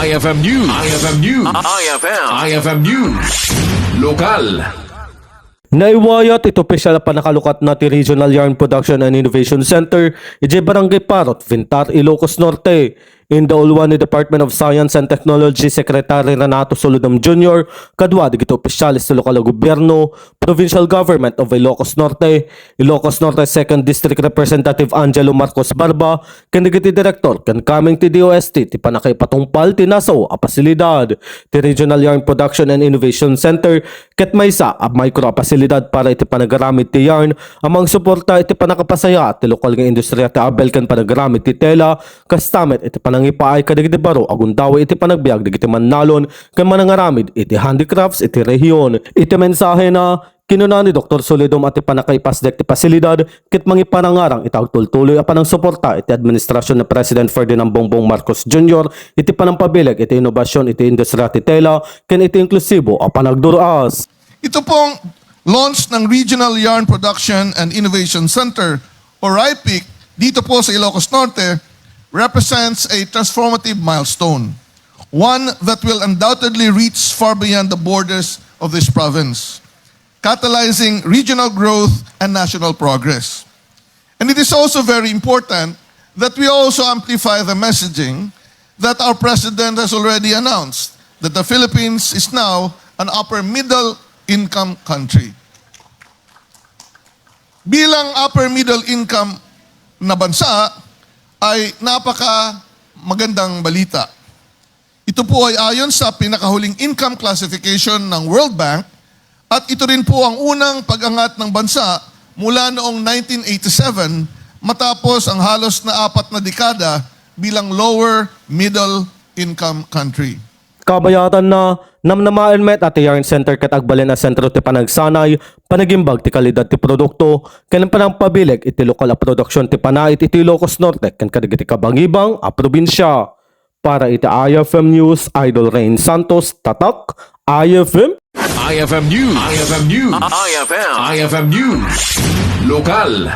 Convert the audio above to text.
IFM News. IFM News. IFM News. Lokal. Naiwayat ito Opisial Pannakalukatna ti Regional Yarn Production and Innovation Center, iti Barangay Parot, Vintar, Ilocos Norte. In the Ulwan ni Department of Science and Technology Secretary Renato Solodom Jr., kadwa di gito opisyalis sa lokal na gobyerno, Provincial Government of Ilocos Norte, Ilocos Norte 2nd District Representative Angelo Marcos Barba, kandigiti Director kan kaming ti DOST ti panakay patungpal ti nasaw a pasilidad ti Regional Yarn Production and Innovation Center ket maysa a micro pasilidad para iti panagaramid ti yarn amang suporta iti panakapasaya ti lokal nga industriya ti abel kan panagaramid ti tela kastamet iti panangipaay kadigiti baro agundawa iti panagbiag digiti mannalon kan manangaramid iti handicrafts iti rehiyon iti mensahe na kinuna ni Dr. Solidom at ipanakaipasdek ti pasilidad kit mangipanangarang itagtultuloy a panang suporta iti administrasyon ni President Ferdinand Bongbong Marcos Jr. iti panampabileg iti inobasyon iti industriya ti tela ken iti inklusibo a panagduruas. Ito pong launch ng Regional Yarn Production and Innovation Center o RIPIC dito po sa Ilocos Norte represents a transformative milestone, one that will undoubtedly reach far beyond the borders of this province, catalyzing regional growth and national progress. And it is also very important that we also amplify the messaging that our President has already announced, that the Philippines is now an upper middle income country. Bilang upper middle income na bansa, ay napaka magandang balita. Ito po ay ayon sa pinakahuling income classification ng World Bank at ito rin po ang unang pag-angat ng bansa mula noong 1987 matapos ang halos na 4 na dekada bilang lower middle income country. Kabayatan na namnamaen met at Yarn Center ket agbalin a sentro ti panagsanay panagimbag ti kalidad ti produkto ken panangpabileg iti lokal a produksyon ti panait iti Ilocos Norte ken kadagiti kabangibang a probinsya. Para iti IFM News, Idol Rain Santos, Tatak, IFM. IFM News. IFM News. IFM News. Lokal.